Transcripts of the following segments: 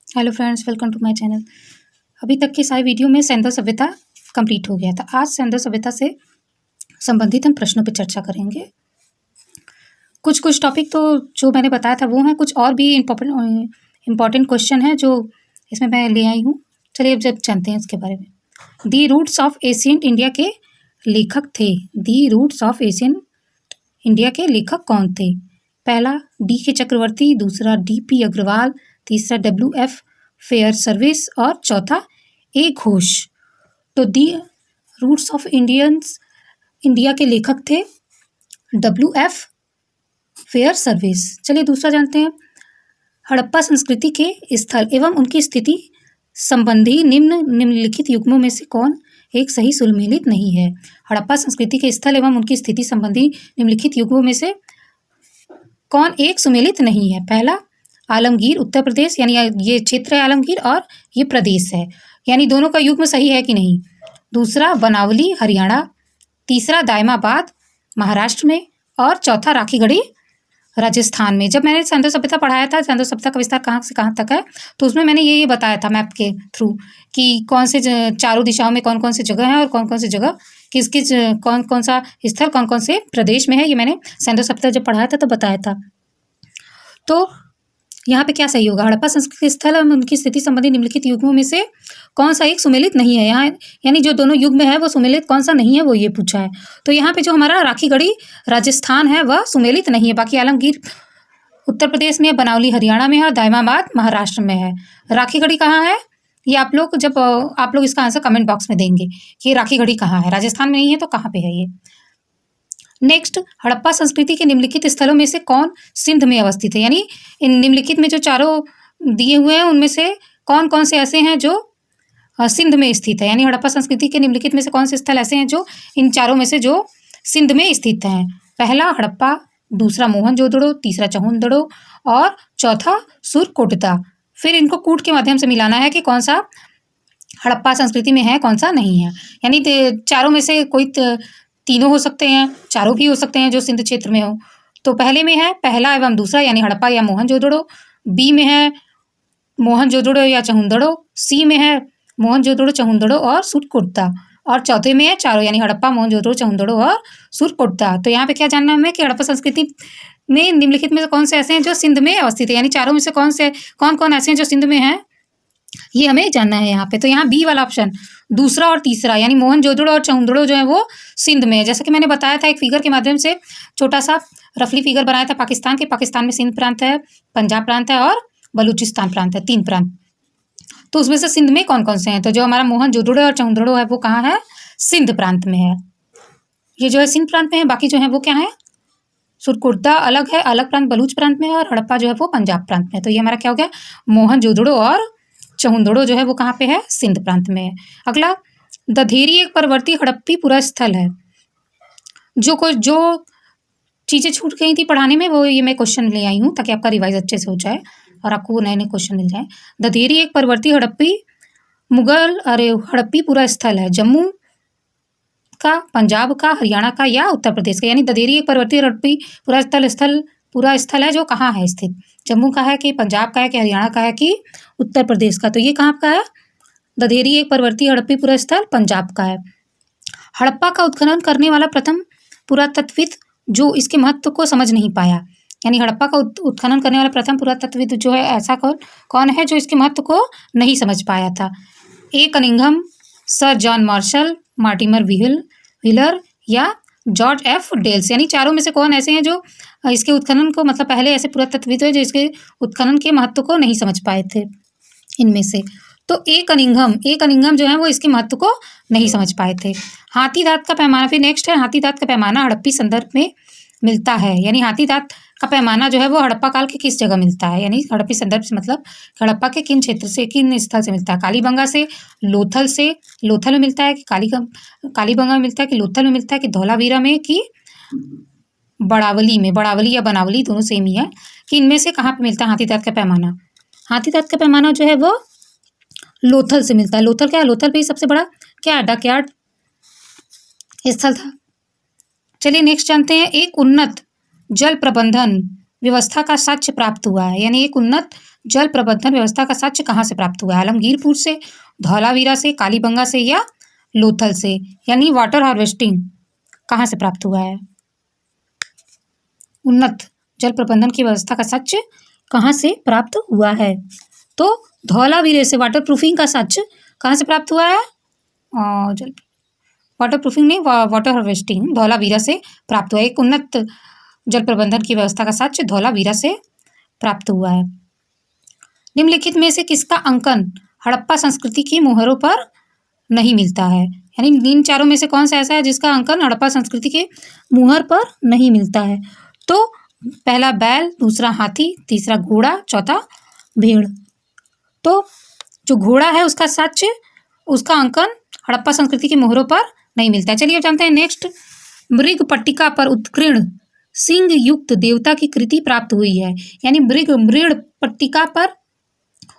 Hello friends, welcome to my channel. अभी तक के सारे वीडियो में सैंधव सभ्यता कंप्लीट हो गया था। आज सैंधव सभ्यता से संबंधित हम प्रश्नों पर चर्चा करेंगे। कुछ टॉपिक तो जो मैंने बताया था वो हैं, कुछ और भी इम्पॉर्टेंट क्वेश्चन हैं जो इसमें मैं ले आई हूँ। चलिए अब जब जानते हैं इसके बारे में। The roots of ancient India के लेखक थे। The roots of ancient India के लेखक कौन थे? पहला डी के चक्रवर्ती, दूसरा DP अग्रवाल, तीसरा WF फेयर सर्विस और चौथा ए घोष। तो दी रूट्स ऑफ इंडिया के लेखक थे WF फेयर सर्विस। चलिए दूसरा जानते हैं। हड़प्पा संस्कृति के स्थल एवं उनकी स्थिति संबंधी निम्नलिखित युग्मों में से कौन एक सही सुमेलित नहीं है? हड़प्पा संस्कृति के स्थल एवं उनकी स्थिति संबंधी निम्नलिखित युग्मों में से कौन एक सुमेलित नहीं है? पहला आलमगीर उत्तर प्रदेश, यानी ये क्षेत्र है आलमगीर और ये प्रदेश है, यानी दोनों का युग्म सही है कि नहीं। दूसरा बनावली हरियाणा, तीसरा दायमाबाद महाराष्ट्र में और चौथा राखीगढ़ी राजस्थान में। जब मैंने सैंधव सभ्यता पढ़ाया था, सैंधव सभ्यता का विस्तार कहाँ से कहाँ तक है, तो उसमें मैंने ये बताया था मैप के थ्रू कि कौन से चारों दिशाओं में कौन कौन से जगह हैं और कौन कौन सी जगह किस किस कौन कौन सा स्थल कौन कौन से प्रदेश में है। ये मैंने सैंधव सभ्यता जब पढ़ाया था तो बताया था। तो यहाँ पे क्या सही होगा? हड़प्पा संस्कृति स्थल और उनकी स्थिति संबंधी निम्नलिखित युग्मों में से कौन सा एक सुमेलित नहीं है? यहाँ यानी जो दोनों युग्म है वो सुमेलित कौन सा नहीं है, वो ये पूछा है। तो यहाँ पे जो हमारा राखीगढ़ी राजस्थान है वह सुमेलित नहीं है। बाकी आलमगीर उत्तर प्रदेश में है, बनावली हरियाणा में है और दायमाबाद महाराष्ट्र में है। राखीगढ़ी कहाँ है? ये आप लोग इसका आंसर कमेंट बॉक्स में देंगे कि राखीगढ़ी कहाँ है। राजस्थान में नहीं है तो कहाँ पे है ये? नेक्स्ट, हड़प्पा संस्कृति के निम्नलिखित स्थलों में से कौन सिंध में अवस्थित है? यानी इन निम्नलिखित में जो चारों दिए हुए हैं उनमें से कौन कौन से ऐसे हैं जो सिंध में स्थित है? यानी हड़प्पा संस्कृति के निम्नलिखित में से कौन से स्थल ऐसे हैं जो इन चारों में से जो सिंध में स्थित हैं? पहला हड़प्पा, दूसरा मोहनजोदड़ो, तीसरा चहुंदड़ो और चौथा सुरकोटदा। फिर इनको कूट के माध्यम से मिलाना है कि कौन सा हड़प्पा संस्कृति में है, कौन सा नहीं है। यानी चारों में से कोई तीनों हो सकते हैं, चारों भी हो सकते हैं जो सिंध क्षेत्र में हो। तो पहले में है पहला एवं दूसरा, यानी हड़प्पा या मोहनजोदड़ो। बी में है मोहनजोदड़ो या चहुंदड़ो। सी में है मोहनजोदड़ो, चहुंदड़ो और सुरकोटदा। और चौथे में है चारों, यानी हड़प्पा, मोहनजोदड़ो, चहुंदड़ो और सुरकोटदा। तो यहाँ पे क्या जानना है हमें कि हड़प्पा संस्कृति में निम्नलिखित में से कौन से ऐसे हैं जो सिंध में अवस्थित है? यानी चारों में से कौन कौन ऐसे हैं जो सिंध में हैं, ये हमें जानना है यहाँ पे। तो यहाँ बी वाला ऑप्शन, दूसरा और तीसरा, यानी मोहनजोदड़ो और चहुंदड़ो जो है वो सिंध में है। जैसा कि मैंने बताया था एक फिगर के माध्यम से, छोटा सा रफली फिगर बनाया था पाकिस्तान में सिंध प्रांत है, पंजाब प्रांत है और बलूचिस्तान प्रांत है, 3 प्रांत। तो उसमें से सिंध में कौन कौन से हैं? तो जो हमारा मोहनजोदड़ो और चहुंदड़ो है वो कहाँ है? सिंध प्रांत में है। ये जो है सिंध प्रांत में है। बाकी जो है वो क्या है? सुरकोटदा अलग है, अलग प्रांत बलूच प्रांत में है, और हड़प्पा जो है वो पंजाब प्रांत में है। तो ये हमारा क्या हो गया? मोहनजोदड़ो और चहुंदड़ो जो है वो कहाँ पे है? सिंध प्रांत में है। अगला, दधेरी एक परवर्ती हड़प्पी पुरा स्थल है। जो चीज़ें छूट गई थी पढ़ाने में वो ये मैं क्वेश्चन ले आई हूँ ताकि आपका रिवाइज अच्छे से हो जाए और आपको वो नए नए क्वेश्चन मिल जाए। दधेरी एक परवर्ती हड़प्पी पुरा स्थल है। जम्मू का, पंजाब का, हरियाणा का या उत्तर प्रदेश का? यानी दधेरी एक परवर्ती हड़प्पी पूरा स्थल है जो कहाँ है स्थित? जम्मू का है कि पंजाब का है कि हरियाणा का है कि उत्तर प्रदेश का? तो ये कहाँ का है? दधेरी एक परवर्ती हड़प्पी पुरा स्थल पंजाब का है। हड़प्पा का उत्खनन करने वाला प्रथम पुरातत्वविद जो इसके महत्व को समझ नहीं पाया, यानी हड़प्पा का उत्खनन करने वाला प्रथम पुरातत्वविद जो है ऐसा कौन है जो इसके महत्व को नहीं समझ पाया था? A Cunningham, sir John Marshall, Mortimer Wheeler या जॉर्ज F डेल्स। यानी चारों में से कौन ऐसे हैं जो इसके उत्खनन को, मतलब पहले ऐसे पुरातत्वविद है जो इसके उत्खनन के महत्व को नहीं समझ पाए थे इनमें से? तो ए कनिंघम जो है वो इसके महत्व को नहीं समझ पाए थे। हाथी दांत का पैमाना, फिर नेक्स्ट है हाथी दांत का पैमाना हड़प्पी संदर्भ में मिलता है। यानी हाथी दांत का पैमाना जो है वो हड़प्पा काल के किस जगह मिलता है? यानी हड़प्पी संदर्भ से मतलब हड़प्पा के किन क्षेत्र से, किन स्थल से मिलता है? कालीबंगा से, लोथल में मिलता है कि कालीबंगा में मिलता है कि लोथल में मिलता है कि धौलावीरा में कि बड़ावली या बनावली, दोनों सेम ही है, कि इनमें से कहाँ पे मिलता है हाथी दांत का पैमाना? हाथी दांत का पैमाना जो है वो लोथल से मिलता है। लोथल क्या है? लोथल पे ही सबसे बड़ा क्या है? डकयार्ड स्थल था। चलिए नेक्स्ट जानते हैं। एक उन्नत जल प्रबंधन व्यवस्था का साक्ष्य प्राप्त हुआ है। यानी एक उन्नत जल प्रबंधन व्यवस्था का साक्ष्य कहाँ से प्राप्त हुआ है? आलमगीरपुर से, धौलावीरा से, कालीबंगा से या लोथल से? यानी वाटर हार्वेस्टिंग कहाँ से प्राप्त हुआ है? उन्नत जल प्रबंधन की व्यवस्था का साक्ष्य कहाँ से प्राप्त हुआ है? तो धौलावीरे से। वाटर प्रूफिंग का साक्ष्य कहाँ से प्राप्त हुआ है? जल वाटर प्रूफिंग नहीं, वाटर हार्वेस्टिंग धौलावीरा से प्राप्त हुआ है। एक उन्नत जल प्रबंधन की व्यवस्था का साक्ष्य धौलावीरा से प्राप्त हुआ है। निम्नलिखित में से किसका अंकन हड़प्पा संस्कृति की मोहरों पर नहीं मिलता है? यानी इन चारों में से कौन सा ऐसा है जिसका अंकन हड़प्पा संस्कृति के मुहर पर नहीं मिलता है? तो पहला बैल, दूसरा हाथी, तीसरा घोड़ा, चौथा भेड़। तो जो घोड़ा है उसका साक्ष्य, उसका अंकन हड़प्पा संस्कृति के मोहरों पर नहीं मिलता है। चलिए अब जानते हैं नेक्स्ट। मृग पट्टिका पर उत्कीर्ण सिंह युक्त देवता की कृति प्राप्त हुई है। यानी मृग पट्टिका पर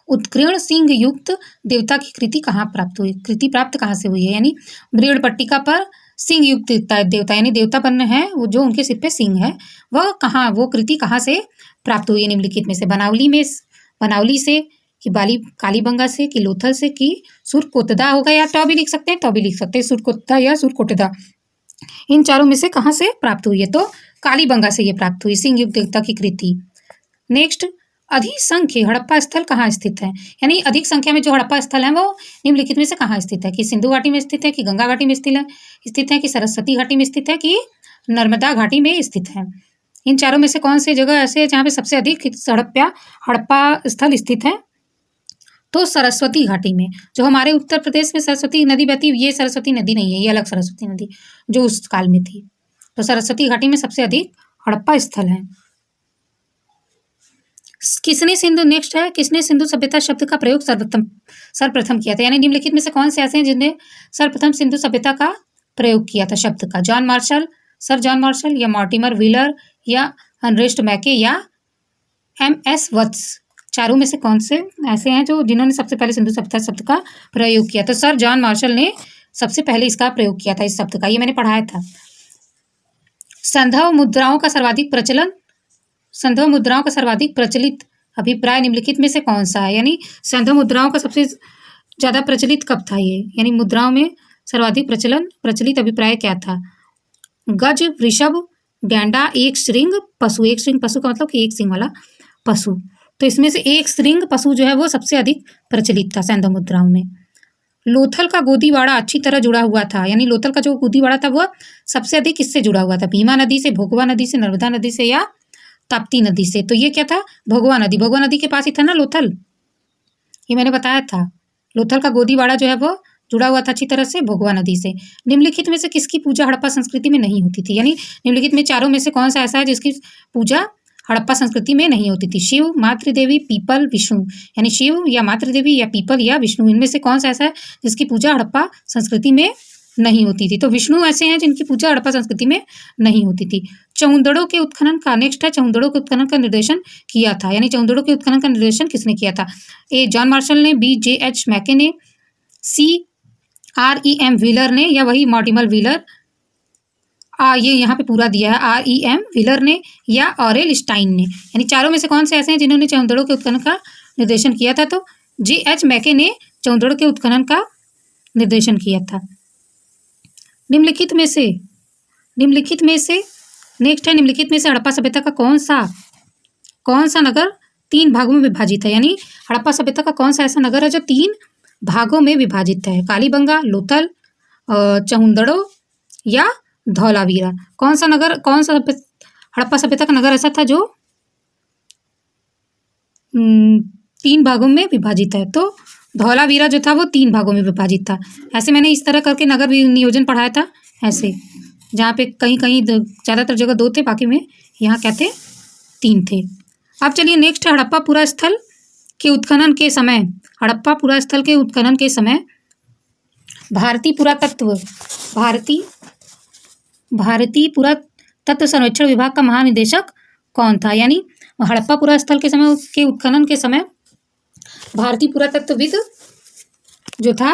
उत्कीर्ण सिंह युक्त देवता की कृति कहाँ प्राप्त हुई? कृति प्राप्त कहाँ से हुई है? यानी मृग पट्टिका पर सिंह युक्त देवता, यानी देवता बन है वो जो उनके सिर पे सिंह है, वह कहाँ, वो कृति कहाँ से प्राप्त हुई है? निम्नलिखित में से बनावली से कि कालीबंगा से कि लोथल से कि सुरकोटदा होगा, या तो भी लिख सकते हैं, तो भी लिख सकते हैं सुरकोटदा या सुरकोटदा। इन चारों में से कहाँ से प्राप्त हुई है? तो कालीबंगा से ये प्राप्त हुई सिंह युक्त देवता की कृति। नेक्स्ट, अधिक संख्य हड़प्पा स्थल कहाँ स्थित है? यानी अधिक संख्या में जो हड़प्पा स्थल है वो निम्नलिखित में से कहाँ स्थित है? कि सिंधु घाटी में स्थित है, कि गंगा घाटी में स्थित है, कि सरस्वती घाटी में स्थित है, कि नर्मदा घाटी में स्थित है? इन चारों में से कौन सी जगह ऐसे है जहाँ पे सबसे अधिक हड़प्पा स्थल स्थित है? तो सरस्वती घाटी में। जो हमारे उत्तर प्रदेश में सरस्वती नदी बहती, ये सरस्वती नदी नहीं है, ये अलग सरस्वती नदी जो उस काल में थी। तो सरस्वती घाटी में सबसे अधिक हड़प्पा स्थल है। किसने सिंधु सभ्यता शब्द का प्रयोग सर्वप्रथम किया था? यानी निम्नलिखित में से कौन से ऐसे हैं जिन्हें सर्वप्रथम सिंधु सभ्यता का प्रयोग किया था शब्द का? सर जॉन मार्शल या मॉर्टिमर व्हीलर या अर्नेस्ट मैके या MS वत्स? चारों में से कौन से ऐसे हैं जो जिन्होंने सबसे पहले सिंधु सभ्यता शब्द का प्रयोग किया? तो सर जॉन मार्शल ने सबसे पहले इसका प्रयोग किया था, इस शब्द का। ये मैंने पढ़ाया था। संधव मुद्राओं का सर्वाधिक प्रचलित अभिप्राय निम्नलिखित में से कौन सा है? यानी संधव मुद्राओं का सबसे ज्यादा प्रचलित कब था ये? यानी मुद्राओं में सर्वाधिक प्रचलित अभिप्राय क्या था? गज, वृषभ, गैंडा, एक श्रृंग पशु। एक श्रृंग पशु का मतलब कि एक सिंह वाला पशु। तो इसमें से एक श्रृंग पशु जो है वो सबसे अधिक प्रचलित था संधव मुद्राओं में। लोथल का गोदीवाड़ा अच्छी तरह जुड़ा हुआ था। यानी लोथल का जो गोदीवाड़ा था वह सबसे अधिक किससे जुड़ा हुआ था? भीमा नदी से, भोगवा नदी से, नर्मदा नदी से या ताप्ती नदी से? तो ये क्या था? भोगवा नदी के पास ही था ना लोथल, ये मैंने बताया था। लोथल का गोदीवाड़ा जो है वो जुड़ा हुआ था अच्छी तरह से भोगवा नदी से। निम्नलिखित में से किसकी पूजा हड़प्पा संस्कृति में नहीं होती थी? यानी निम्नलिखित में चारों में से कौन सा ऐसा है जिसकी पूजा हड़प्पा संस्कृति में नहीं होती थी? शिव, मातृदेवी, पीपल, विष्णु। यानी शिव या मातृदेवी या पीपल या विष्णु, इनमें से कौन सा ऐसा है जिसकी पूजा हड़प्पा संस्कृति में नहीं होती थी? तो विष्णु ऐसे हैं जिनकी पूजा हड़प्पा संस्कृति में नहीं होती थी। चौंदड़ों के उत्खनन का नेक्स्ट है, चौंदड़ों के उत्खनन का निर्देशन किया था। यानी चौंदड़ों के उत्खनन का निर्देशन किसने किया था? A जॉन मार्शल ने, B JH मैके ने, C REM व्हीलर ने या वही मॉर्टिमर व्हीलर, ये यहाँ पे पूरा दिया है, REM व्हीलर ने या ऑरेल स्टाइन ने। यानी चारों में से कौन से ऐसे हैं जिन्होंने चौंदड़ों के उत्खनन का निर्देशन किया था? तो JH मैके ने चौंदड़ों के उत्खनन का निर्देशन किया था। निम्नलिखित में से नेक्स्ट है, निम्नलिखित में से हड़प्पा सभ्यता का कौन सा नगर 3 भागों में विभाजित है? यानी हड़प्पा सभ्यता का कौन सा ऐसा नगर है जो 3 भागों में विभाजित है? कालीबंगा, लोथल, चौंदड़ो या धौलावीरा? कौन सा हड़प्पा सभ्यता का नगर ऐसा था जो 3 भागों में विभाजित है? तो धौलावीरा जो था वो 3 भागों में विभाजित था। ऐसे मैंने इस तरह करके नगर नियोजन पढ़ाया था, ऐसे जहाँ पे कहीं ज़्यादातर जगह 2 थे, बाकी में यहाँ क्या थे? 3 थे। अब चलिए नेक्स्ट है हड़प्पा पुरा स्थल के उत्खनन के समय भारतीय पुरातत्व सर्वेक्षण विभाग का महानिदेशक कौन था? यानी हड़प्पा पुरा स्थल के समय के उत्खनन के समय भारतीय पुरातत्वविद जो था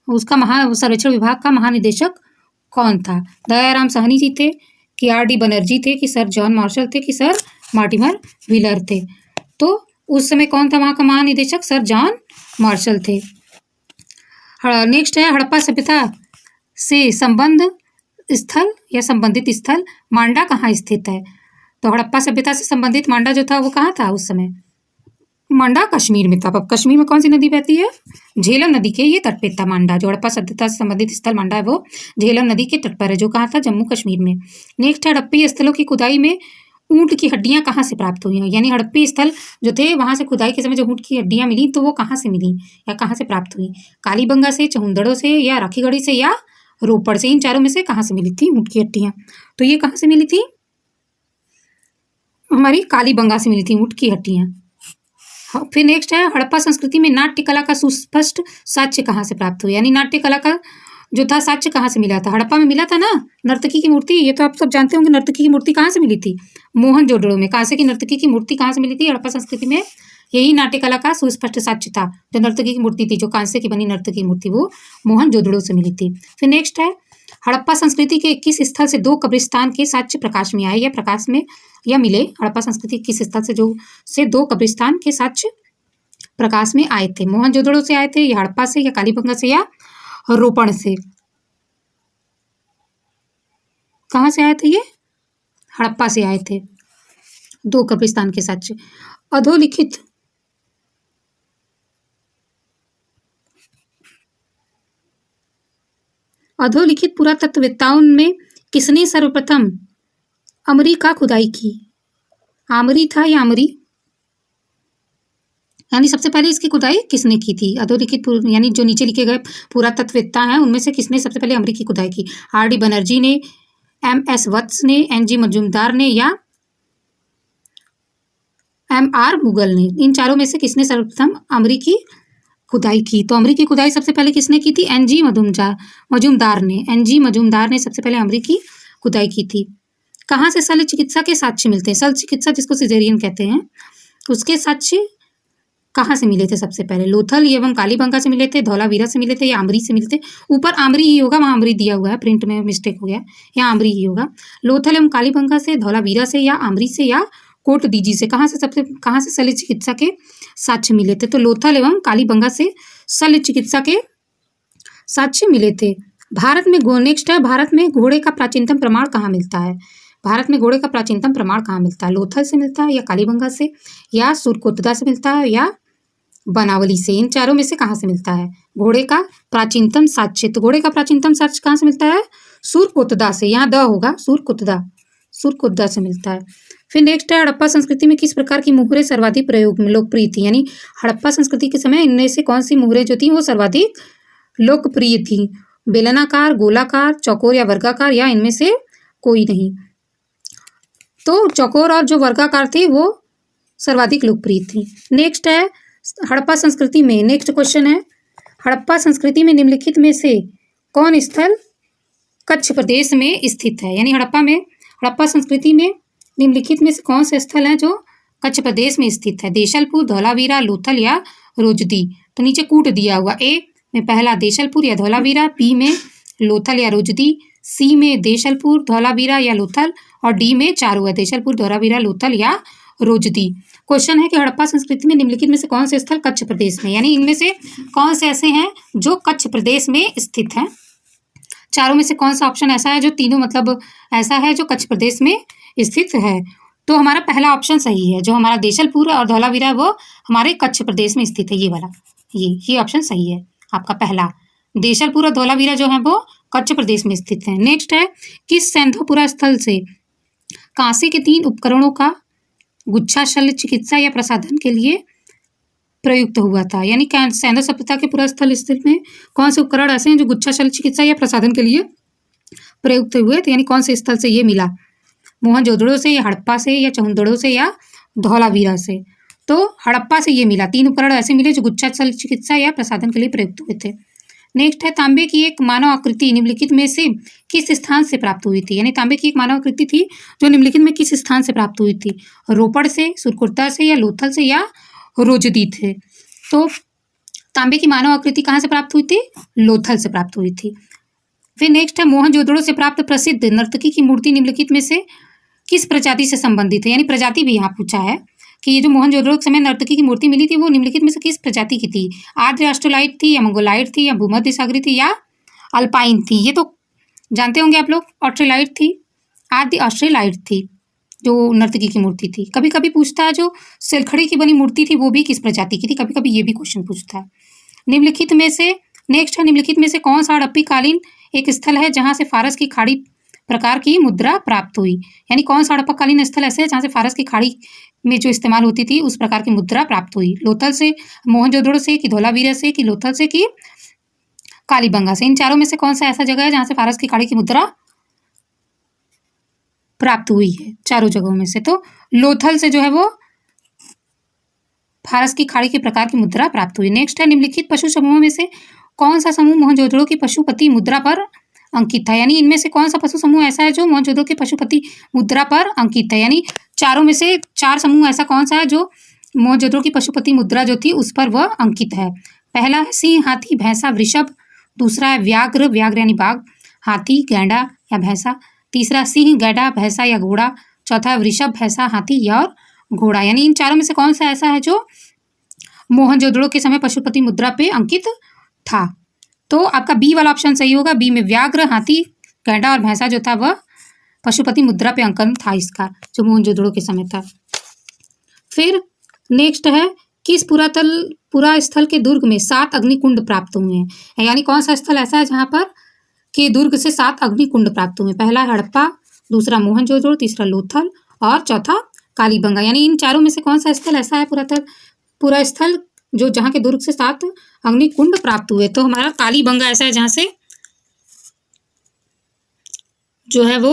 उसका सर्वेक्षण विभाग का महानिदेशक कौन था? दयाराम साहनी जी थे, कि RD बनर्जी थे, कि सर जॉन मार्शल थे, कि सर मॉर्टिमर व्हीलर थे? तो उस समय कौन था वहाँ का महानिदेशक? सर जॉन मार्शल थे। नेक्स्ट है हड़प्पा सभ्यता से संबंध स्थल या संबंधित स्थल मांडा कहाँ स्थित है? तो हड़प्पा सभ्यता से संबंधित मांडा जो था वो कहाँ था उस समय? मांडा कश्मीर में था। अब कश्मीर में कौन सी नदी बहती है? झेलम नदी के ये तट पे था मांडा। जो हड़प्पा सभ्यता से संबंधित स्थल मांडा है वो झेलम नदी के तट पर है, जो कहाँ था? जम्मू कश्मीर में। नेक्स्ट है हड़प्पी स्थलों की खुदाई में ऊंट की हड्डियां कहाँ से प्राप्त हुई हैं? यानी हड़प्पी स्थल जो थे वहां से खुदाई के समय जो ऊंट की हड्डियां मिली तो वो कहाँ से मिली या कहाँ से प्राप्त हुई? कालीबंगा से, चहुंदड़ों से, या राखीगढ़ी से, या रोपड़ से? इन चारों में से कहाँ से मिली थी ऊंट की हड्डियां? तो ये कहाँ से मिली थी? हमारी कालीबंगा से मिली थी ऊंट की हड्डियां। फिर नेक्स्ट है हड़प्पा संस्कृति में नाट्य कला का सुस्पष्ट साक्ष्य कहाँ से प्राप्त हुआ? यानी नाट्य कला का जो था साक्ष्य कहाँ से मिला था? हड़प्पा में मिला था ना नर्तकी की मूर्ति। ये तो आप सब जानते होंगे नर्तकी की मूर्ति कहाँ से मिली थी? मोहनजोदड़ो में। कांसे की नर्तकी की मूर्ति कहाँ से मिली थी? हड़प्पा संस्कृति में। यही नाट्य कला का सुस्पष्ट साक्ष्य था। जो नर्तकी की मूर्ति थी, जो कांसे की बनी नर्तकी की मूर्ति, वो मोहनजोदड़ो से मिली थी। फिर नेक्स्ट है हड़प्पा संस्कृति के किस स्थल से 2 कब्रिस्तान के साक्ष्य प्रकाश में आए या प्रकाश में या मिले? हड़प्पा संस्कृति किस स्थल से 2 कब्रिस्तान के साक्ष्य प्रकाश में आए थे? मोहनजोदड़ो से आए थे, या हड़प्पा से, या कालीबंगा से, या रोपड़ से? कहाँ से आए थे ये? हड़प्पा से आए थे 2 कब्रिस्तान के साक्ष्य। अधोलिखित पुरातत्ववेत्ताओं में किसने सर्वप्रथम अमरी का खुदाई की? आमरी था या अमरी? यानी सबसे पहले इसकी खुदाई किसने की थी? अधोलिखित यानी जो नीचे लिखे गए पुरातत्ववेत्ता हैं उनमें से किसने सबसे पहले अमरी की खुदाई की? आर.डी. बनर्जी ने, M.S. वत्स ने, N.G. मजूमदार ने, या M.R. मुगल ने? इन चारों में से किसने सर्वप्रथम अमरी की खुदाई की? तो अमरी की खुदाई सबसे पहले किसने की थी? N.G. मजूमदार ने। N.G. मजूमदार ने सबसे पहले अमरी की खुदाई की थी। कहाँ से शल्य चिकित्सा के साक्ष्य मिलते हैं? शल्य चिकित्सा जिसको सिजेरियन कहते हैं, उसके साक्ष्य कहाँ से मिले थे सबसे पहले? लोथल एवं कालीबंगा से मिले थे, धौलावीरा से मिले थे, या आमरी से मिले थे? ऊपर आमरी ही होगा, वहाँ आमरी दिया हुआ है, प्रिंट में मिस्टेक हो गया, यहाँ आमरी ही होगा। लोथल एवं कालीबंगा से, धौलावीरा से, या आमरी से, या कोट दीजी से? कहाँ से शल्य चिकित्सा के साक्ष्य मिले थे? तो लोथल एवं कालीबंगा से शल्य चिकित्सा के साक्ष्य मिले थे। भारत में नेक्स्ट है भारत में घोड़े का प्राचीनतम प्रमाण कहाँ मिलता है? भारत में घोड़े का प्राचीनतम प्रमाण कहाँ मिलता है? लोथल से मिलता है, या कालीबंगा से, या सुरकोतदा से मिलता है, या बनावली से? इन चारों में से कहाँ से मिलता है घोड़े का प्राचीनतम साक्ष्य? तो घोड़े का प्राचीनतम साक्ष्य कहाँ से मिलता है? सुरकोतदा से। यहाँ द होगा, सुरकोतदा से मिलता है। फिर नेक्स्ट है हड़प्पा संस्कृति में किस प्रकार की मुहरें सर्वाधिक प्रयोग में लोकप्रिय थी? यानी हड़प्पा संस्कृति के समय इनमें से कौन सी मुहरें जो थी वो सर्वाधिक लोकप्रिय थी? बेलनाकार, गोलाकार, चौकोर, या वर्गाकार, या इनमें से कोई नहीं? तो चौकोर और जो वर्गाकार थे वो सर्वाधिक लोकप्रिय थी। नेक्स्ट है हड़प्पा संस्कृति में, नेक्स्ट क्वेश्चन है हड़प्पा संस्कृति में निम्नलिखित में से कौन स्थल कच्छ प्रदेश में स्थित है? यानी हड़प्पा संस्कृति में निम्नलिखित में से कौन से स्थल हैं जो कच्छ प्रदेश में स्थित है? देशलपुर, धौलावीरा, लोथल, या रोजदी? तो नीचे कूट दिया हुआ। ए में पहला देशलपुर या धौलावीरा, बी में लोथल या रोजदी, सी में देशलपुर, धौलावीरा, या लोथल, और डी में चारों है देशलपुर, धौलावीरा, लोथल, या रोजदी। क्वेश्चन है कि हड़प्पा संस्कृति में निम्नलिखित में से कौन से स्थल कच्छ प्रदेश में, यानी इनमें से कौन से ऐसे हैं जो कच्छ प्रदेश में स्थित हैं? चारों में से कौन सा ऑप्शन ऐसा है जो तीनों मतलब ऐसा है जो कच्छ प्रदेश में स्थित है? तो हमारा पहला ऑप्शन सही है। जो हमारा देशलपुर और धौलावीरा है वो हमारे कच्छ प्रदेश में स्थित है। ये वाला ये ऑप्शन सही है आपका पहला। देशलपुर और धौलावीरा जो है वो कच्छ प्रदेश में स्थित है। नेक्स्ट है किस सैंधवपुरा स्थल से कांसे के 3 उपकरणों का गुच्छा शल्य चिकित्सा या प्रसाधन के लिए प्रयुक्त हुआ था? यानी सैंधव सभ्यता के पुरा स्थल स्थित में कौन से उपकरण ऐसे हैं जो गुच्छा शल्य चिकित्सा या प्रसाधन के लिए प्रयुक्त हुए थे? यानी कौन से स्थल से ये मिला? मोहनजोदड़ो से, या हड़प्पा से, या चहुंदड़ो से, या धौलावीरा से? तो हड़प्पा से ये मिला। 3 उपकरण ऐसे मिले जो गुच्छा शल्य चिकित्सा या प्रसाधन के लिए प्रयुक्त हुए थे। नेक्स्ट है तांबे की एक मानव आकृति निम्नलिखित में से किस स्थान से प्राप्त हुई थी? यानी तांबे की एक मानव आकृति थी जो निम्नलिखित में किस स्थान से प्राप्त हुई थी? रोपड़ से, सुरकोतदा से, या लोथल से, या रोजदी थे? तो तांबे की मानव आकृति कहाँ से प्राप्त हुई थी? लोथल से प्राप्त हुई थी। फिर नेक्स्ट है मोहनजोदड़ो से प्राप्त प्रसिद्ध नर्तकी की मूर्ति निम्नलिखित में से किस प्रजाति से संबंधित है? यानी प्रजाति भी यहाँ पूछा है। कि ये जो मोहनजोदड़ो के समय नर्तकी की मूर्ति मिली थी वो निम्नलिखित में से किस प्रजाति की थी? आर्द्र ऑस्ट्रोलाइट थी या मंगोलाइट थी या भूमध्य सागरी थी या अल्पाइन थी? ये तो जानते होंगे आप लोग, ऑस्ट्रेलाइट थी, आर्द्र ऑस्ट्रेलाइट थी जो नर्तकी की मूर्ति थी। कभी कभी पूछता है जो सिलखड़ी की बनी मूर्ति थी वो भी किस प्रजाति की थी, कभी कभी ये भी क्वेश्चन पूछता है। निम्नलिखित में से नेक्स्ट है, निम्नलिखित में से कौन सा हड़प्पी कालीन एक स्थल है जहाँ से फारस की खाड़ी प्रकार की मुद्रा प्राप्त हुई? यानी कौन सा हड़प्पा कालीन स्थल ऐसे है जहाँ से फारस की खाड़ी में जो इस्तेमाल होती थी उस प्रकार की मुद्रा प्राप्त हुई? लोथल से, मोहनजोदड़ो से, कि धौलावीरा से, कि लोथल से, कि कालीबंगा से? इन चारों में से कौन सा ऐसा जगह है जहाँ से फारस की खाड़ी की मुद्रा प्राप्त हुई है? चारों जगहों में से तो लोथल से जो है वो फारस की खाड़ी के प्रकार की मुद्रा प्राप्त हुई। नेक्स्ट है, निम्नलिखित पशु समूहों में से कौन सा समूह मोहनजोदड़ो की पशुपति मुद्रा पर अंकित था? यानी इनमें से कौन सा पशु समूह ऐसा है जो मोहनजोदड़ो की पशुपति मुद्रा पर अंकित है? यानी चारों में से चार समूह ऐसा कौन सा है जो मोहनजोदड़ो की पशुपति मुद्रा जो थी उस पर वह अंकित है? पहला है सिंह, हाथी, भैंसा, वृषभ। दूसरा है व्याघ्र, व्याघ्र यानी बाघ, हाथी, गैंडा या भैंसा। तीसरा सिंह, गैंडा, भैंसा या घोड़ा। चौथा वृषभ, भैंसा, हाथी और घोड़ा। यानी इन चारों में से कौन सा ऐसा है जो मोहनजोदड़ो के समय पशुपति मुद्रा पे अंकित था? तो आपका बी वाला ऑप्शन सही होगा। बी में व्याघ्र, हाथी, गैंडा और भैंसा जो था वह पशुपति मुद्रा पे अंकन था इसका, जो मोहनजोदड़ो के समय था। फिर नेक्स्ट है, किस पुरा स्थल के दुर्ग में 7 अग्निकुंड प्राप्त हुए हैं? यानी कौन सा स्थल ऐसा है जहाँ पर के दुर्ग से 7 अग्निकुंड प्राप्त हुए? पहला हड़प्पा, दूसरा मोहनजोदड़ो, तीसरा लोथल और चौथा कालीबंगा। यानी इन चारों में से कौन सा स्थल ऐसा है पूरा स्थल जो जहाँ के दुर्ग से 7 अग्निकुंड प्राप्त हुए? तो हमारा कालीबंगा ऐसा है जहाँ से जो है वो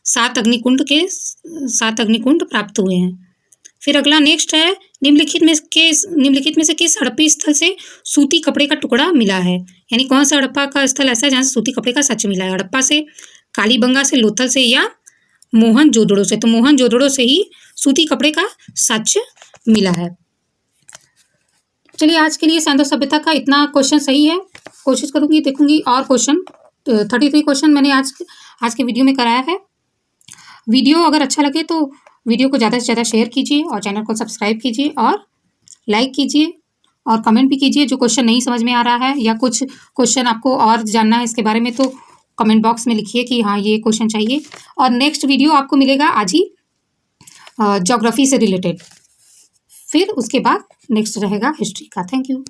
7 अग्निकुंड प्राप्त हुए हैं। फिर अगला नेक्स्ट है, निम्नलिखित में से किस हड़प्पी स्थल से सूती कपड़े का टुकड़ा मिला है? यानी कौन सा हड़प्पा का स्थल ऐसा है जहाँ से सूती कपड़े का सच मिला है? हड़प्पा से, कालीबंगा से, लोथल से या मोहनजोदड़ो से? तो मोहनजोदड़ो से ही सूती कपड़े का सच मिला है। चलिए आज के लिए सैंधव सभ्यता का इतना क्वेश्चन सही है। कोशिश करूंगी, देखूंगी और क्वेश्चन 33 क्वेश्चन मैंने आज के वीडियो में कराया है। वीडियो अगर अच्छा लगे तो वीडियो को ज़्यादा से ज़्यादा शेयर कीजिए और चैनल को सब्सक्राइब कीजिए और लाइक कीजिए और कमेंट भी कीजिए। जो क्वेश्चन नहीं समझ में आ रहा है या कुछ क्वेश्चन आपको और जानना है इसके बारे में तो कमेंट बॉक्स में लिखिए कि हाँ ये क्वेश्चन चाहिए। और नेक्स्ट वीडियो आपको मिलेगा आज ही ज्योग्राफी से रिलेटेड। फिर उसके बाद नेक्स्ट रहेगा हिस्ट्री का। Thank you.